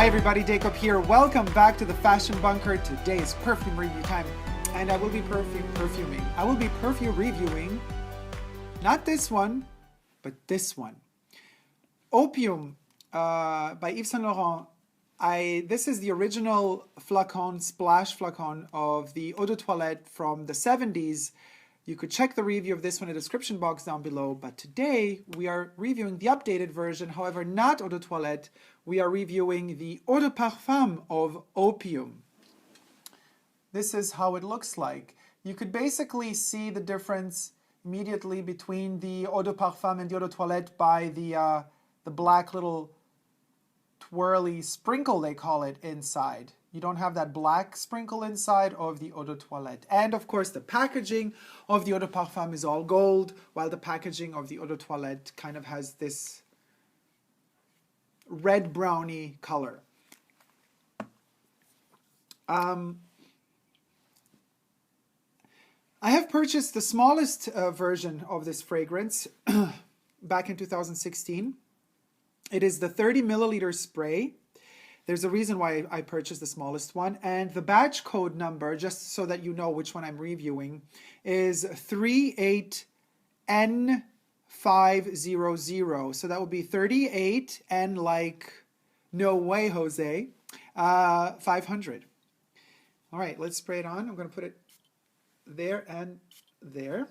Hi everybody, Dacob here. Welcome back to the Fashion Bunker. Today's perfume review time, and I will be perfuming. I will be perfume reviewing, not this one, but this one. Opium by Yves Saint Laurent. This is the original flacon, splash flacon of the Eau de Toilette from the 70s. You could check the review of this one in the description box down below, but today we are reviewing the updated version, however not Eau de Toilette. We are reviewing the Eau de Parfum of Opium. This is how it looks like. You could basically see the difference immediately between the Eau de Parfum and the Eau de Toilette by the black little twirly sprinkle, they call it, inside. You don't have that black sprinkle inside of the Eau de Toilette. And of course the packaging of the Eau de Parfum is all gold, while the packaging of the Eau de Toilette kind of has this red browny color. I have purchased the smallest version of this fragrance back in 2016. It is the 30 milliliter spray. There's a reason why I purchased the smallest one, and the batch code number, just so that you know which one I'm reviewing, is 38N500. So that would be 38 and like no way, Jose, 500. All right, let's spray it on. I'm going to put it there and there.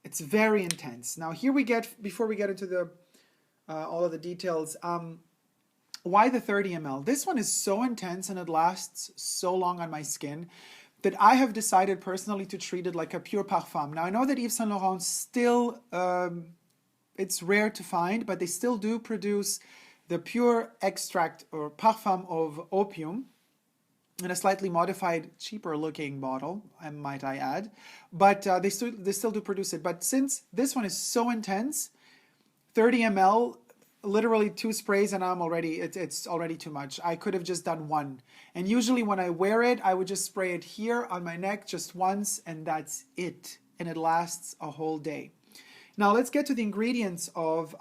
It's very intense. Now here we get, before we get into the all of the details, why the 30 ml? This one is so intense and it lasts so long on my skin that I have decided personally to treat it like a pure parfum. Now I know that Yves Saint Laurent still, it's rare to find, but they still do produce the pure extract or parfum of opium in a slightly modified, cheaper looking bottle, might I add. But they still do produce it. But since this one is so intense, 30 ml, literally 2 sprays and it's already too much. I could have just done one. And usually when I wear it, I would just spray it here on my neck just once and that's it. And it lasts a whole day. Now let's get to the ingredients of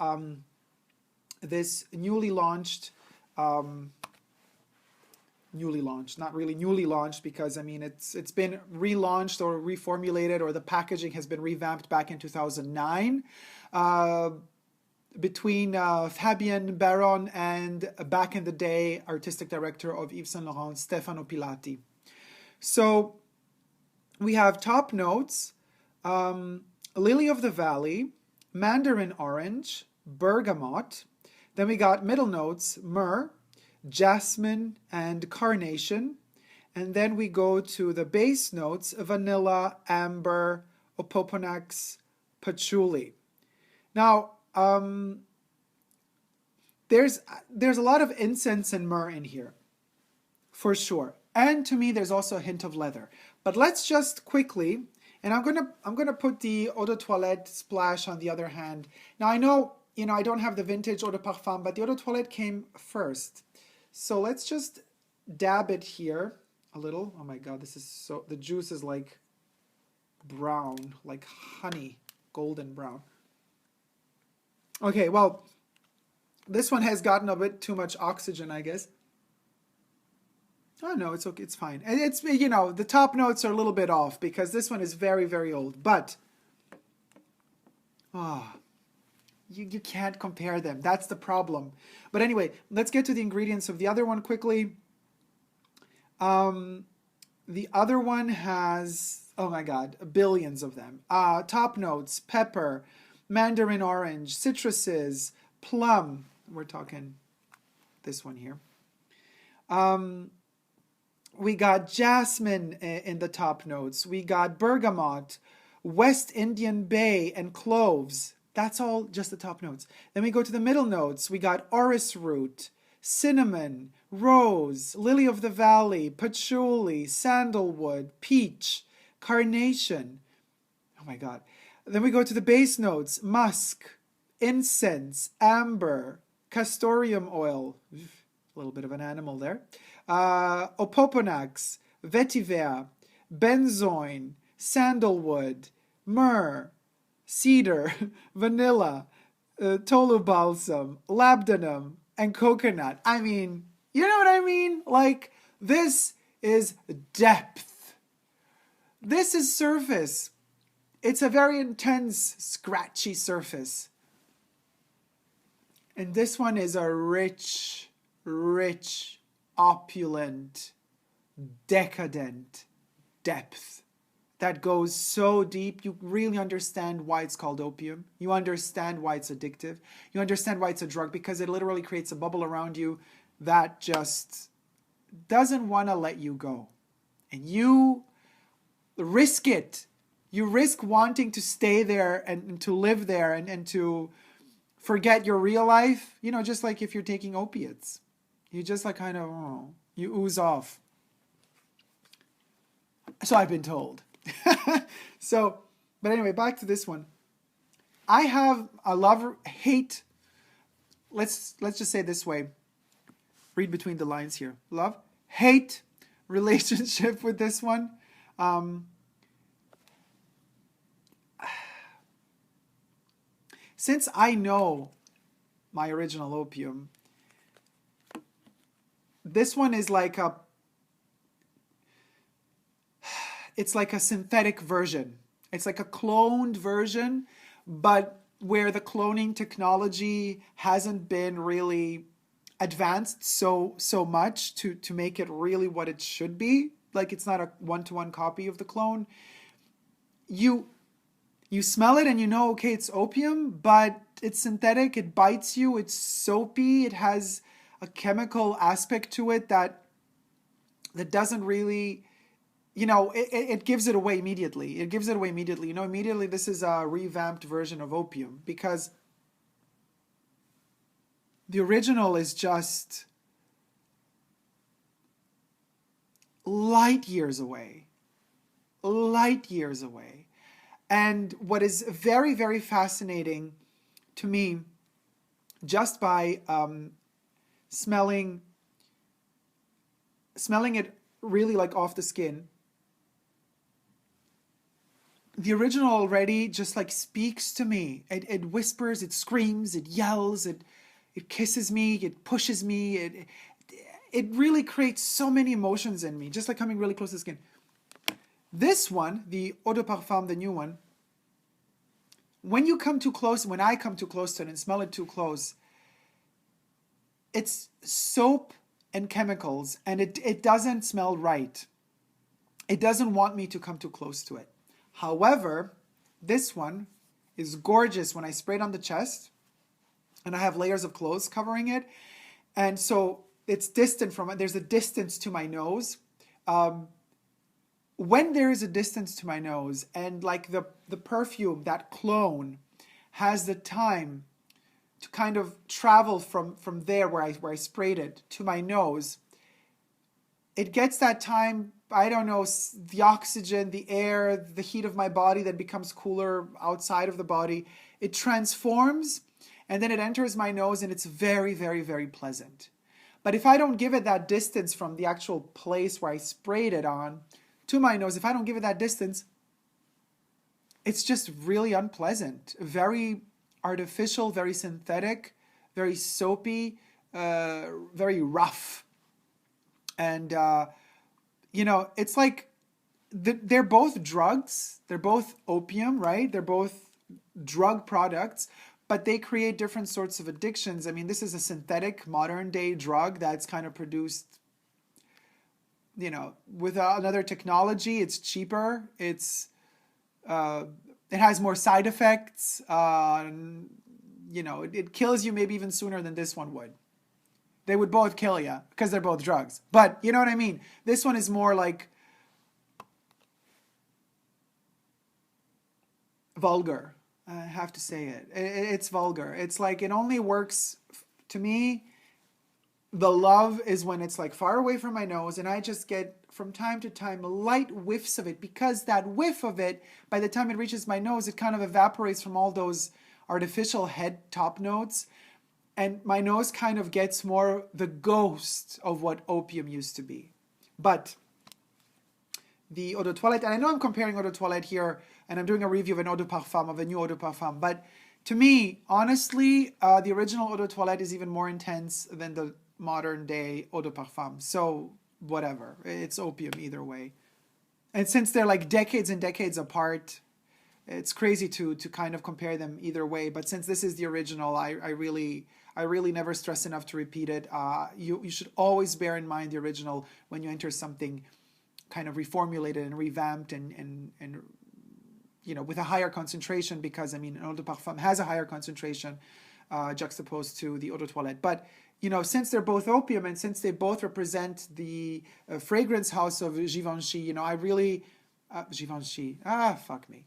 this newly launched, not really newly launched, because I mean it's been relaunched or reformulated, or the packaging has been revamped back in 2009. Between Fabien Baron and back in the day artistic director of Yves Saint Laurent, Stefano Pilati. So we have top notes, lily of the valley, mandarin orange, bergamot. Then we got middle notes, myrrh, jasmine, and carnation. And then we go to the base notes, vanilla, amber, opoponax, patchouli. Now, there's a lot of incense and myrrh in here, for sure. And to me, there's also a hint of leather. But let's just quickly, and I'm gonna put the Eau de Toilette splash on the other hand. Now I know, I don't have the vintage Eau de Parfum, but the Eau de Toilette came first. So let's just dab it here a little. Oh my God, this is so, the juice is like brown, like honey, golden brown. Okay, well, this one has gotten a bit too much oxygen, I guess. Oh no, it's okay, it's fine. And it's, the top notes are a little bit off because this one is very, very old, but you can't compare them. That's the problem. But anyway, let's get to the ingredients of the other one quickly. The other one has, oh my God, billions of them. Top notes, pepper, mandarin orange, citruses, plum. We're talking this one here. We got jasmine in the top notes. We got bergamot, West Indian bay, and cloves. That's all just the top notes. Then we go to the middle notes. We got orris root, cinnamon, rose, lily of the valley, patchouli, sandalwood, peach, carnation. Oh my God. Then we go to the base notes, musk, incense, amber, castoreum oil, a little bit of an animal there, opoponax, vetiver, benzoin, sandalwood, myrrh, cedar, vanilla, tolu balsam, labdanum, and coconut. I mean, you know what I mean? Like, this is depth. This is surface. It's a very intense, scratchy surface. And this one is a rich, rich, opulent, decadent depth that goes so deep. You really understand why it's called opium. You understand why it's addictive. You understand why it's a drug, because it literally creates a bubble around you that just doesn't want to let you go. And you risk it. You risk wanting to stay there and to live there and to forget your real life. You know, just like if you're taking opiates. You just like kind of, you ooze off. So I've been told. But anyway, back to this one. I have a love-hate, let's just say it this way. Read between the lines here. Love-hate relationship with this one. Since I know my original opium, this one is like it's like a synthetic version. It's like a cloned version, but where the cloning technology hasn't been really advanced so much to make it really what it should be. Like, it's not a one-to-one copy of the clone. You smell it and you know, okay, it's opium, but it's synthetic, it bites you, it's soapy, it has a chemical aspect to it that doesn't really, you know, it gives it away immediately. It gives it away immediately. You know, immediately this is a revamped version of opium, because the original is just light years away. Light years away. And what is very, very fascinating to me, just by smelling it really like off the skin, the original already just like speaks to me. It whispers, it screams, it yells, it kisses me, it pushes me, it really creates so many emotions in me, just like coming really close to the skin. This one, the Eau de Parfum, the new one, when you come too close, when I come too close to it and smell it too close, it's soap and chemicals, and it doesn't smell right. It doesn't want me to come too close to it. However, this one is gorgeous when I spray it on the chest, and I have layers of clothes covering it, and so it's distant from it. There's a distance to my nose. When there is a distance to my nose, and like the perfume, that clone, has the time to kind of travel from there where I sprayed it to my nose, it gets that time, I don't know, the oxygen, the air, the heat of my body that becomes cooler outside of the body, it transforms, and then it enters my nose, and it's very, very, very pleasant. But if I don't give it that distance from the actual place where I sprayed it on to my nose, if I don't give it that distance, it's just really unpleasant. Very artificial, very synthetic, very soapy, very rough. And, you know, it's like they're both drugs. They're both opium, right? They're both drug products, but they create different sorts of addictions. I mean, this is a synthetic modern day drug that's kind of produced, you know, with another technology. It's cheaper. It has more side effects. You know, it kills you maybe even sooner than this one would. They would both kill you because they're both drugs. But you know what I mean? This one is more like vulgar. I have to say it. It's vulgar. It's like it only works to me. The love is when it's like far away from my nose and I just get from time to time light whiffs of it, because that whiff of it, by the time it reaches my nose, it kind of evaporates from all those artificial head top notes. And my nose kind of gets more the ghost of what opium used to be. But the eau de toilette, and I know I'm comparing eau de toilette here, and I'm doing a review of an eau de parfum, of a new eau de parfum, but To me, honestly, the original Eau de Toilette is even more intense than the modern day Eau de Parfum. So whatever, it's opium either way. And since they're like decades and decades apart, it's crazy to kind of compare them either way. But since this is the original, I really never stress enough to repeat it. You should always bear in mind the original when you enter something kind of reformulated and revamped and you know, with a higher concentration, because I mean, Eau de Parfum has a higher concentration juxtaposed to the Eau de Toilette. But you know, since they're both opium and since they both represent the fragrance house of Givenchy, you know, I really Givenchy. Fuck me.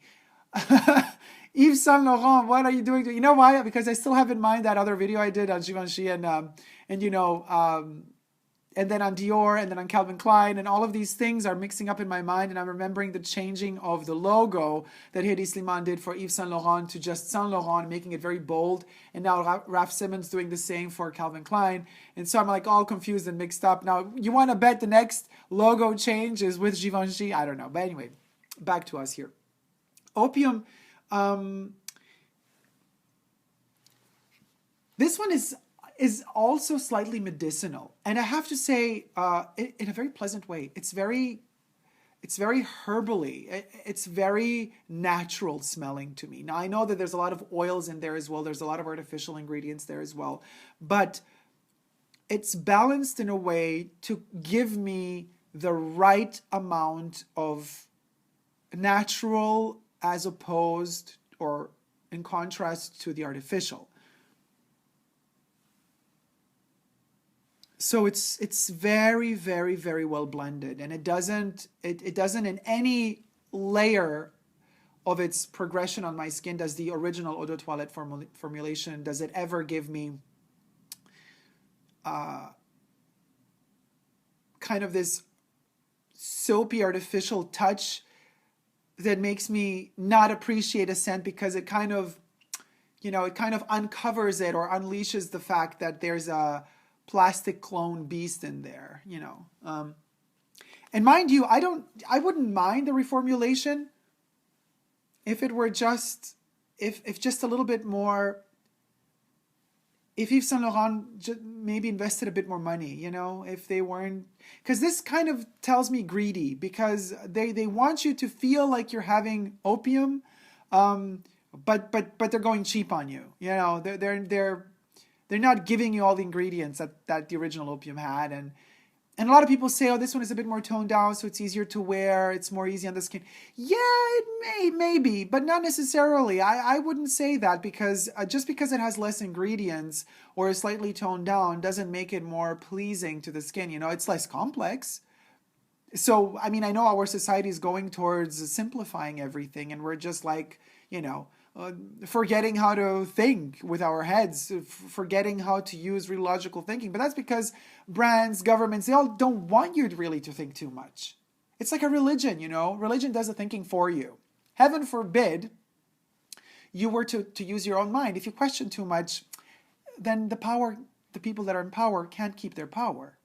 Yves Saint Laurent, what are you doing? You know why? Because I still have in mind that other video I did on Givenchy and you know, and then on Dior and then on Calvin Klein, and all of these things are mixing up in my mind, and I'm remembering the changing of the logo that Hedi Slimane did for Yves Saint Laurent to just Saint Laurent, making it very bold, and now Raf Simons doing the same for Calvin Klein, and so I'm like all confused and mixed up. Now, you want to bet the next logo change is with Givenchy? I don't know, but anyway, back to us here. Opium, this one is also slightly medicinal, and I have to say, in a very pleasant way. It's very herbally. It's very natural smelling to me. Now I know that there's a lot of oils in there as well. There's a lot of artificial ingredients there as well, but it's balanced in a way to give me the right amount of natural as opposed or in contrast to the artificial. So it's very, very, very well blended, and it doesn't in any layer of its progression on my skin does the original Eau de Toilette formulation, does it ever give me kind of this soapy artificial touch that makes me not appreciate a scent, because it kind of, you know, it kind of uncovers it or unleashes the fact that there's a plastic clone beast in there, you know. And mind you, I wouldn't mind the reformulation if it were just, if just a little bit more, if Yves Saint Laurent just maybe invested a bit more money, you know, if they weren't, because this kind of tells me greedy, because they want you to feel like you're having opium, but they're going cheap on you, you know. They're not giving you all the ingredients that the original opium had, and a lot of people say, oh, this one is a bit more toned down, so it's easier to wear, it's more easy on the skin. Yeah, it may be, but not necessarily. I wouldn't say that, because just because it has less ingredients or is slightly toned down doesn't make it more pleasing to the skin. You know, it's less complex. So, I mean, I know our society is going towards simplifying everything, and we're just like, you know, forgetting how to think with our heads, forgetting how to use real logical thinking. But that's because brands, governments, they all don't want you really to think too much. It's like a religion, you know. Religion does the thinking for you. Heaven forbid you were to use your own mind. If you question too much, then the people that are in power can't keep their power.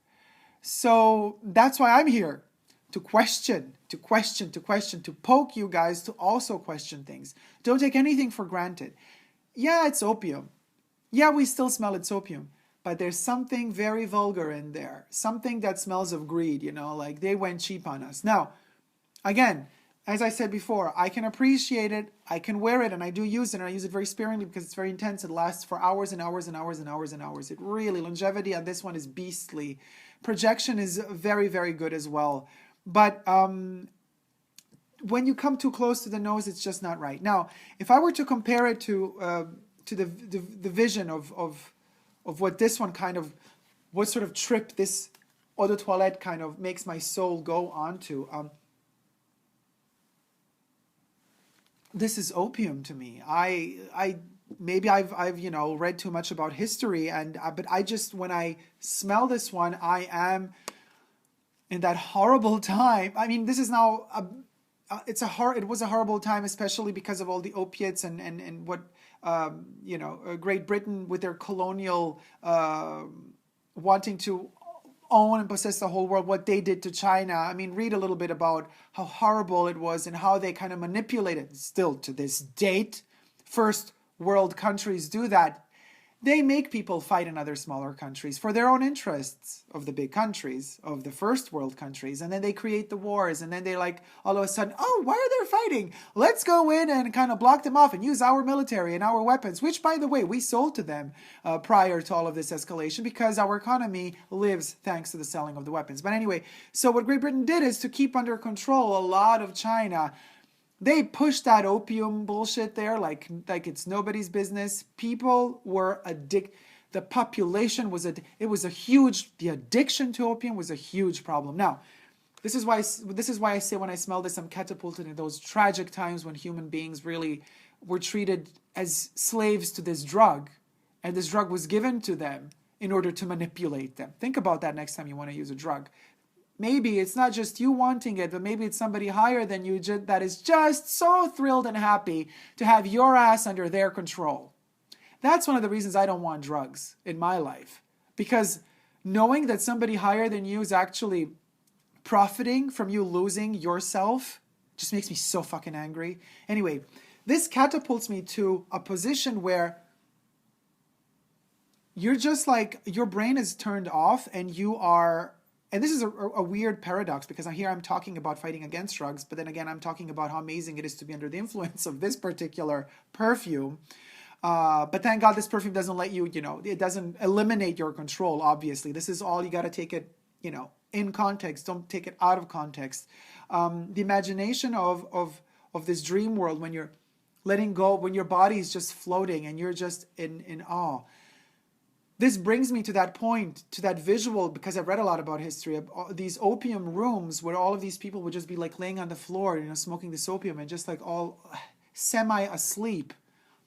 So that's why I'm here. To question, to poke you guys to also question things. Don't take anything for granted. Yeah, it's opium. Yeah, we still smell it's opium. But there's something very vulgar in there. Something that smells of greed, you know, like they went cheap on us. Now, again, as I said before, I can appreciate it, I can wear it, and I do use it, and I use it very sparingly because it's very intense. It lasts for hours and hours and hours and hours and hours. It really, longevity on this one is beastly. Projection is very, very good as well. But when you come too close to the nose, it's just not right. Now, if I were to compare it to the vision of what this one kind of, what sort of trip this Eau de Toilette kind of makes my soul go onto, this is opium to me. Maybe I've you know, read too much about history, but I just, when I smell this one, I am in that horrible time. I mean, this is now it was a horrible time, especially because of all the opiates and what you know, Great Britain with their colonial wanting to own and possess the whole world, what they did to China. I mean, read a little bit about how horrible it was and how they kind of manipulated, still to this date, first world countries do that, they make people fight in other smaller countries for their own interests of the big countries, of the first world countries. And then they create the wars. And then they like, all of a sudden, oh, why are they fighting? Let's go in and kind of block them off and use our military and our weapons, which, by the way, we sold to them prior to all of this escalation because our economy lives thanks to the selling of the weapons. But anyway, so what Great Britain did is to keep under control a lot of China. They pushed that opium bullshit there like it's nobody's business. People were addicted. The population was the addiction to opium was a huge problem. Now, this is why I say when I smell this, I'm catapulted in those tragic times when human beings really were treated as slaves to this drug, and this drug was given to them in order to manipulate them. Think about that next time you want to use a drug. Maybe it's not just you wanting it, but maybe it's somebody higher than you that is just so thrilled and happy to have your ass under their control. That's one of the reasons I don't want drugs in my life. Because knowing that somebody higher than you is actually profiting from you losing yourself just makes me so fucking angry. Anyway, this catapults me to a position where you're just like, your brain is turned off and you are... And this is a weird paradox because here I'm talking about fighting against drugs, but then again, I'm talking about how amazing it is to be under the influence of this particular perfume. But thank God this perfume doesn't let you, it doesn't eliminate your control, obviously. This is all, you got to take it, in context. Don't take it out of context. The imagination of this dream world when you're letting go, when your body is just floating and you're just in awe. This brings me to that point, to that visual, because I've read a lot about history, of these opium rooms where all of these people would just be like laying on the floor, smoking this opium and just like all semi-asleep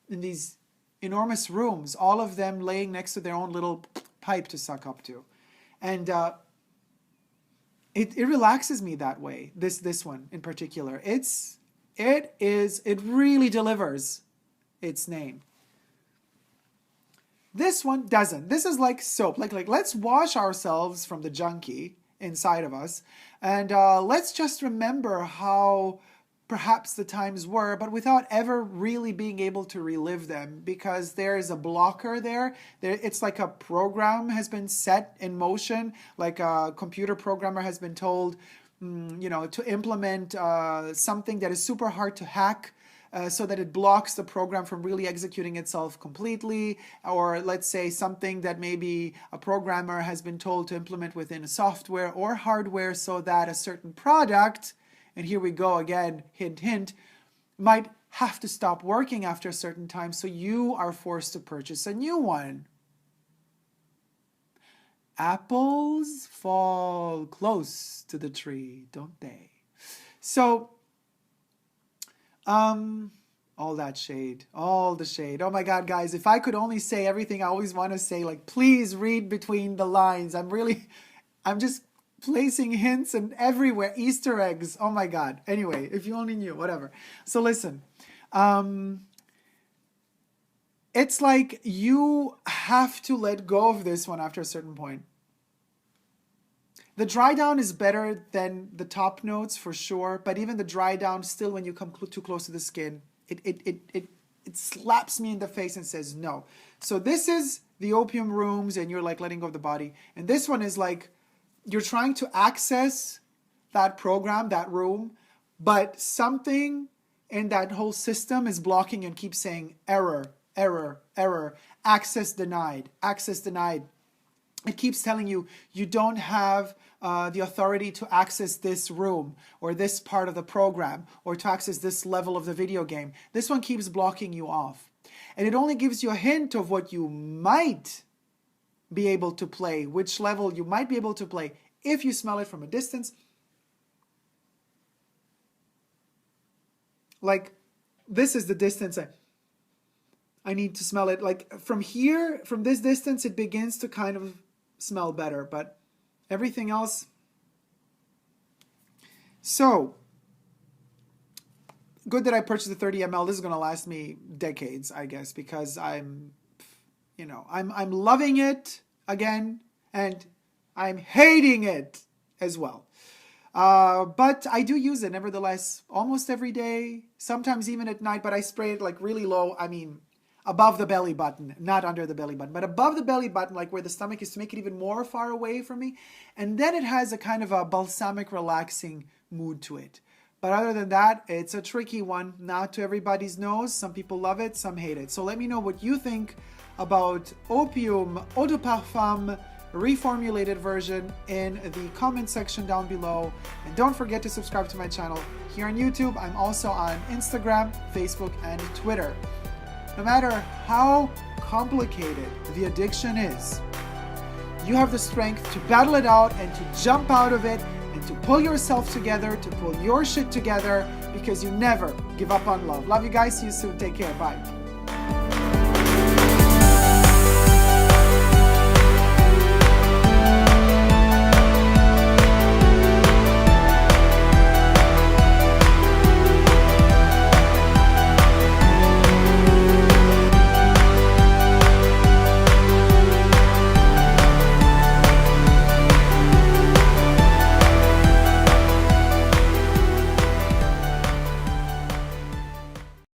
in these enormous rooms, all of them laying next to their own little pipe to suck up to. And it relaxes me that way, this one in particular. It really delivers its name. This one doesn't. This is like soap. Like let's wash ourselves from the junkie inside of us. And let's just remember how perhaps the times were, but without ever really being able to relive them, because there is a blocker there. It's like a program has been set in motion, like a computer programmer has been told, to implement something that is super hard to hack. So that it blocks the program from really executing itself completely, or let's say something that maybe a programmer has been told to implement within a software or hardware so that a certain product, and here we go again, hint, hint, might have to stop working after a certain time, so you are forced to purchase a new one. Apples fall close to the tree, don't they? So, all that shade, all the shade. Oh my God, guys, if I could only say everything I always want to say, like, please read between the lines. I'm just placing hints and everywhere, Easter eggs. Oh my God. Anyway, if you only knew, whatever. So listen, it's like you have to let go of this one after a certain point. The dry down is better than the top notes for sure, but even the dry down, still when you come too close to the skin, it slaps me in the face and says no. So this is the opium rooms and you're like letting go of the body. And this one is like, you're trying to access that program, that room, but something in that whole system is blocking and keeps saying error, error, error, access denied, access denied. It keeps telling you, you don't have the authority to access this room or this part of the program or to access this level of the video game. This one keeps blocking you off. And it only gives you a hint of what you might be able to play, which level you might be able to play if you smell it from a distance. Like, this is the distance I need to smell it. Like, from here, from this distance, it begins to kind of smell better, but everything else. So good that I purchased the 30 ml. This is going to last me decades, I guess, because I'm loving it again and I'm hating it as well. But I do use it nevertheless almost every day, sometimes even at night, but I spray it like really low. I mean, above the belly button, not under the belly button, but above the belly button, like where the stomach is, to make it even more far away from me. And then it has a kind of a balsamic, relaxing mood to it. But other than that, it's a tricky one. Not to everybody's nose. Some people love it, some hate it. So let me know what you think about Opium Eau de Parfum reformulated version in the comment section down below. And don't forget to subscribe to my channel here on YouTube. I'm also on Instagram, Facebook, and Twitter. No matter how complicated the addiction is, you have the strength to battle it out and to jump out of it and to pull yourself together, to pull your shit together, because you never give up on love. Love you guys. See you soon. Take care. Bye.